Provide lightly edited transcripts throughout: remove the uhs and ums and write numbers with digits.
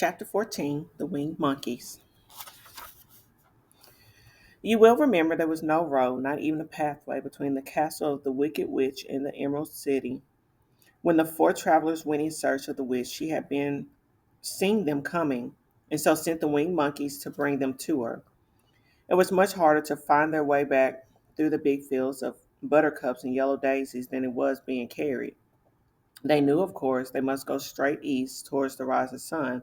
Chapter 14 The Winged Monkeys. You will remember there was no road, not even a pathway, between the castle of the Wicked Witch and the Emerald City. When the four travelers went in search of the witch, she had been seen them coming, and so sent the winged monkeys to bring them to her. It was much harder to find their way back through the big fields of buttercups and yellow daisies than it was being carried. They knew, of course, they must go straight east towards the rising sun,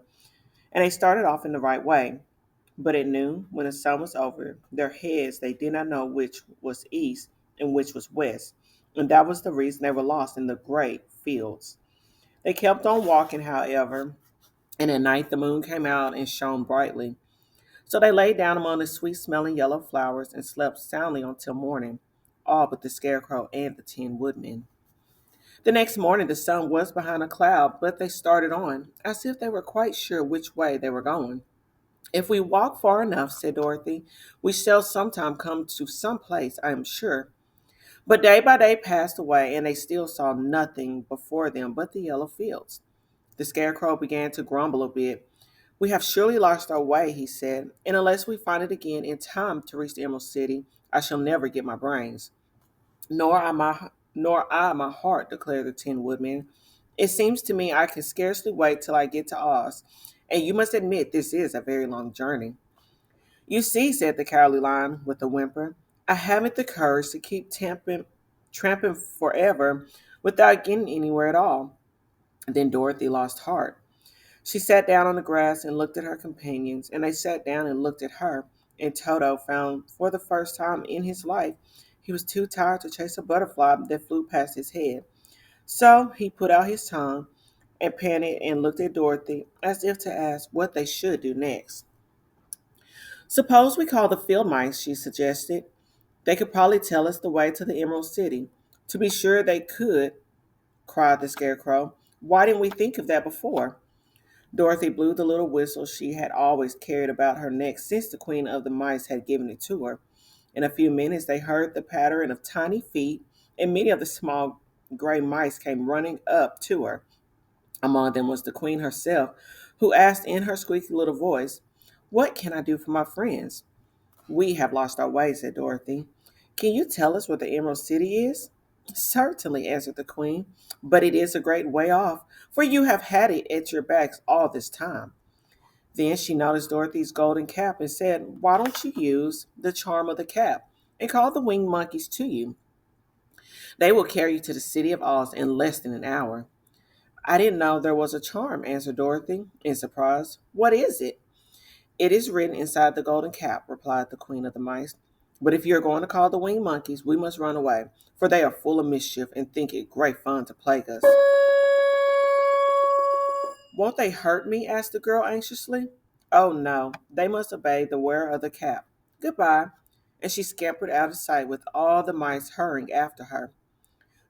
and they started off in the right way. But at noon, when the sun was over their heads, they did not know which was east and which was west, and that was the reason they were lost in the great fields. They kept on walking, however, and at night the moon came out and shone brightly. So they lay down among the sweet smelling yellow flowers and slept soundly until morning, all but the scarecrow and the tin woodman. The next morning the sun was behind a cloud, but they started on, as if they were quite sure which way they were going. If we walk far enough, said Dorothy, we shall sometime come to some place, I am sure. But day by day passed away, and they still saw nothing before them but the yellow fields. The scarecrow began to grumble a bit. We have surely lost our way, he said, and unless we find it again in time to reach the Emerald City, I shall never get my brains. Nor I my heart, declared the Tin Woodman. It seems to me I can scarcely wait till I get to Oz, and you must admit this is a very long journey. You see, said the Cowardly Lion with a whimper, I haven't the courage to keep tramping forever without getting anywhere at all. Then Dorothy lost heart. She sat down on the grass and looked at her companions, and they sat down and looked at her. And Toto found for the first time in his life he was too tired to chase a butterfly that flew past his head. So he put out his tongue and panted and looked at Dorothy as if to ask what they should do next. Suppose we call the field mice, she suggested. They could probably tell us the way to the Emerald City. To be sure they could, cried the Scarecrow. Why didn't we think of that before? Dorothy blew the little whistle she had always carried about her neck since the Queen of the Mice had given it to her. In a few minutes they heard the pattering of tiny feet, and many of the small gray mice came running up to her. Among them was the Queen herself, who asked in her squeaky little voice, What can I do for my friends? We have lost our way, said Dorothy. Can you tell us where the Emerald City is? Certainly, answered the Queen, but it is a great way off, for you have had it at your backs all this time. Then she noticed Dorothy's golden cap and said, Why don't you use the charm of the cap and call the winged monkeys to you? They will carry you to the city of Oz in less than an hour. I didn't know there was a charm, answered Dorothy in surprise. What is it? It is written inside the golden cap, replied the Queen of the Mice. But if you are going to call the winged monkeys, we must run away, for they are full of mischief and think it great fun to plague us. Won't they hurt me? Asked the girl anxiously. Oh no, they must obey the wearer of the cap. Goodbye. And she scampered out of sight with all the mice hurrying after her.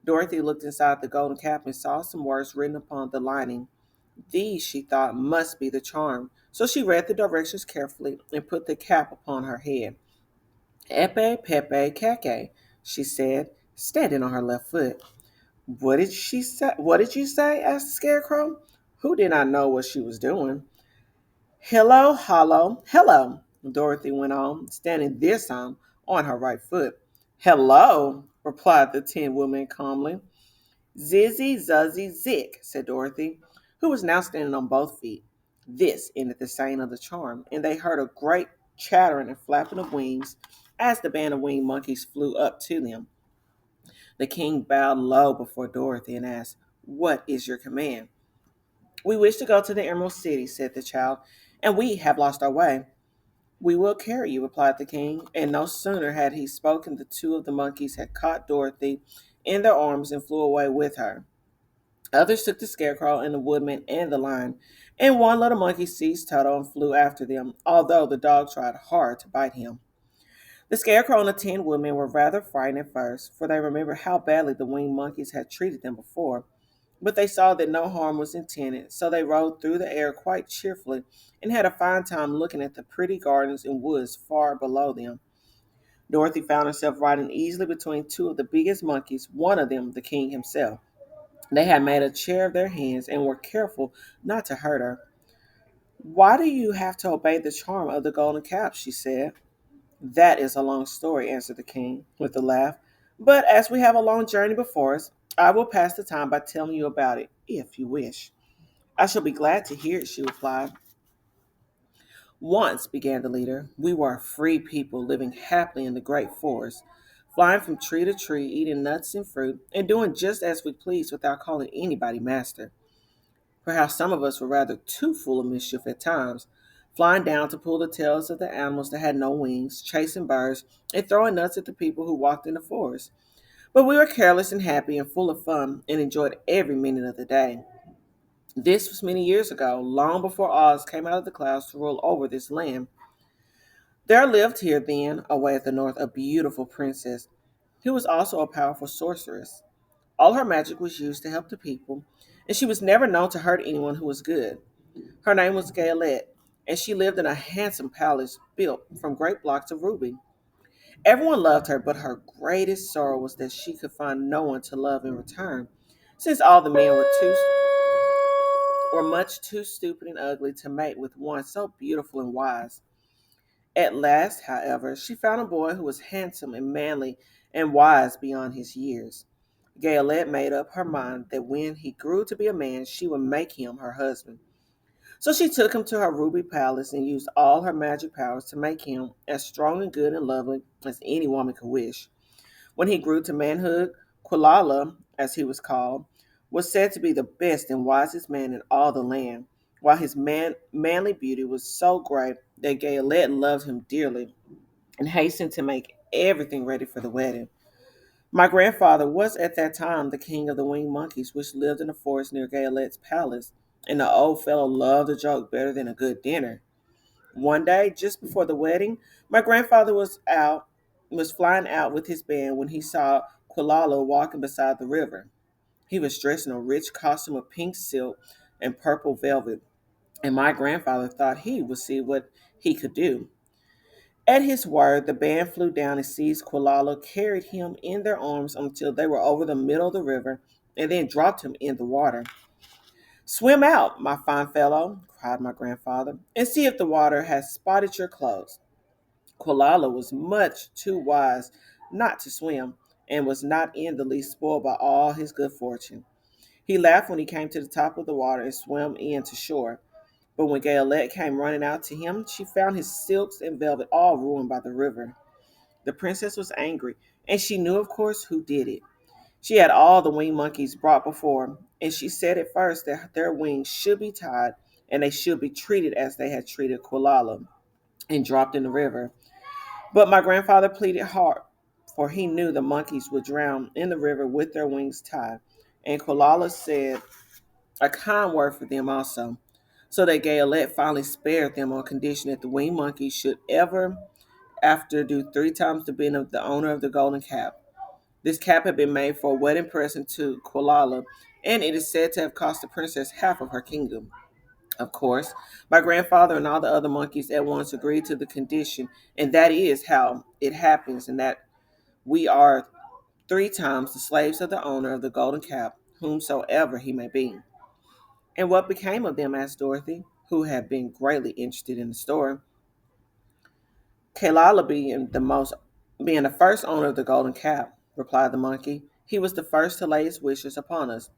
Dorothy looked inside the golden cap and saw some words written upon the lining. These, she thought, must be the charm. So she read the directions carefully and put the cap upon her head. Epe pepe keke, she said, standing on her left foot. What did she say? What did you say? Asked the Scarecrow, who did not know what she was doing. Hello, hollow, hello, Dorothy went on, standing this time on her right foot. Hello, replied the Tin Woman calmly. Zizzy, zuzzy, zick, said Dorothy, who was now standing on both feet. This ended the saying of the charm, and they heard a great chattering and flapping of wings as the band of winged monkeys flew up to them. The king bowed low before Dorothy and asked, What is your command? We wish to go to the Emerald City, said the child, and we have lost our way. We will carry you, replied the king, and no sooner had he spoken than two of the monkeys had caught Dorothy in their arms and flew away with her. Others took the Scarecrow and the Woodman and the Lion, and one little monkey seized Toto and flew after them, although the dog tried hard to bite him. The Scarecrow and the Tin Woodman were rather frightened at first, for they remembered how badly the winged monkeys had treated them before, but they saw that no harm was intended, so they rode through the air quite cheerfully and had a fine time looking at the pretty gardens and woods far below them. Dorothy found herself riding easily between two of the biggest monkeys, one of them the king himself. They had made a chair of their hands and were careful not to hurt her. Why do you have to obey the charm of the golden cap? She said. That is a long story, answered the king with a laugh. But as we have a long journey before us, I will pass the time by telling you about it, if you wish. I shall be glad to hear it, she replied. Once, began the leader, we were a free people living happily in the great forest, flying from tree to tree, eating nuts and fruit, and doing just as we pleased without calling anybody master. Perhaps some of us were rather too full of mischief at times, flying down to pull the tails of the animals that had no wings, chasing birds, and throwing nuts at the people who walked in the forest. But we were careless and happy and full of fun and enjoyed every minute of the day. This was many years ago, long before Oz came out of the clouds to rule over this land. There lived here then, away at the north, a beautiful princess who was also a powerful sorceress. All her magic was used to help the people, and she was never known to hurt anyone who was good. Her name was Gayelette, and she lived in a handsome palace built from great blocks of ruby. Everyone loved her, but her greatest sorrow was that she could find no one to love in return, since all the men were much too stupid and ugly to mate with one so beautiful and wise. At last, however, she found a boy who was handsome and manly and wise beyond his years. Gayelette made up her mind that when he grew to be a man, she would make him her husband. So she took him to her ruby palace and used all her magic powers to make him as strong and good and lovely as any woman could wish. When he grew to manhood, Quilala, as he was called, was said to be the best and wisest man in all the land, while his manly beauty was so great that Gayelette loved him dearly and hastened to make everything ready for the wedding. My grandfather was at that time the king of the winged monkeys, which lived in the forest near Gayelette's palace, and the old fellow loved a joke better than a good dinner. One day, just before the wedding, my grandfather was flying out with his band when he saw Quilala walking beside the river. He was dressed in a rich costume of pink silk and purple velvet, and my grandfather thought he would see what he could do. At his word, the band flew down and seized Quilala, carried him in their arms until they were over the middle of the river, and then dropped him in the water. Swim out, my fine fellow, cried my grandfather, and see if the water has spotted your clothes. Quilala was much too wise not to swim, and was not in the least spoiled by all his good fortune. He laughed when he came to the top of the water and swam in to shore. But when Gayelette came running out to him, she found his silks and velvet all ruined by the river. The princess was angry, and she knew, of course, who did it. She had all the winged monkeys brought before her, and she said at first that their wings should be tied and they should be treated as they had treated Quilala and dropped in the river. But my grandfather pleaded hard, for he knew the monkeys would drown in the river with their wings tied. And Quilala said a kind word for them also, so that Gayelette finally spared them on condition that the winged monkeys should ever after do 3 times the bidding of the owner of the golden cap. This cap had been made for a wedding present to Quilala, and it is said to have cost the princess half of her kingdom. Of course, my grandfather and all the other monkeys at once agreed to the condition, and that is how it happens, and that we are 3 times the slaves of the owner of the golden cap, whomsoever he may be. And what became of them? Asked Dorothy, who had been greatly interested in the story. Kalala being the first owner of the golden cap, replied the monkey. He was the first to lay his wishes upon us.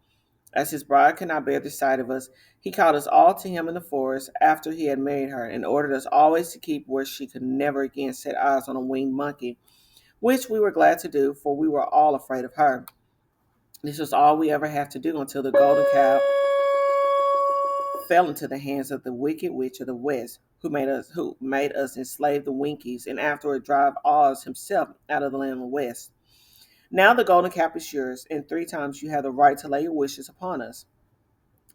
As his bride could not bear the sight of us, he called us all to him in the forest after he had married her, and ordered us always to keep where she could never again set eyes on a winged monkey, which we were glad to do, for we were all afraid of her. This was all we ever had to do until the golden cap fell into the hands of the wicked witch of the west, who made us enslave the Winkies, and afterward drive Oz himself out of the land of the west. Now the golden cap is yours, and 3 times you have the right to lay your wishes upon us.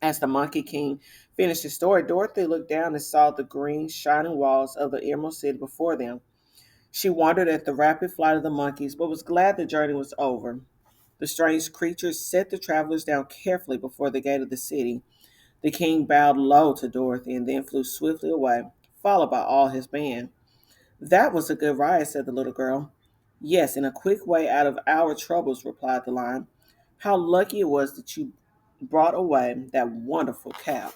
As the Monkey King finished his story, Dorothy looked down and saw the green, shining walls of the Emerald City before them. She wondered at the rapid flight of the monkeys, but was glad the journey was over. The strange creatures set the travelers down carefully before the gate of the city. The king bowed low to Dorothy and then flew swiftly away, followed by all his band. That was a good ride, said the little girl. Yes, and a quick way out of our troubles, replied the lion. How lucky it was that you brought away that wonderful cap.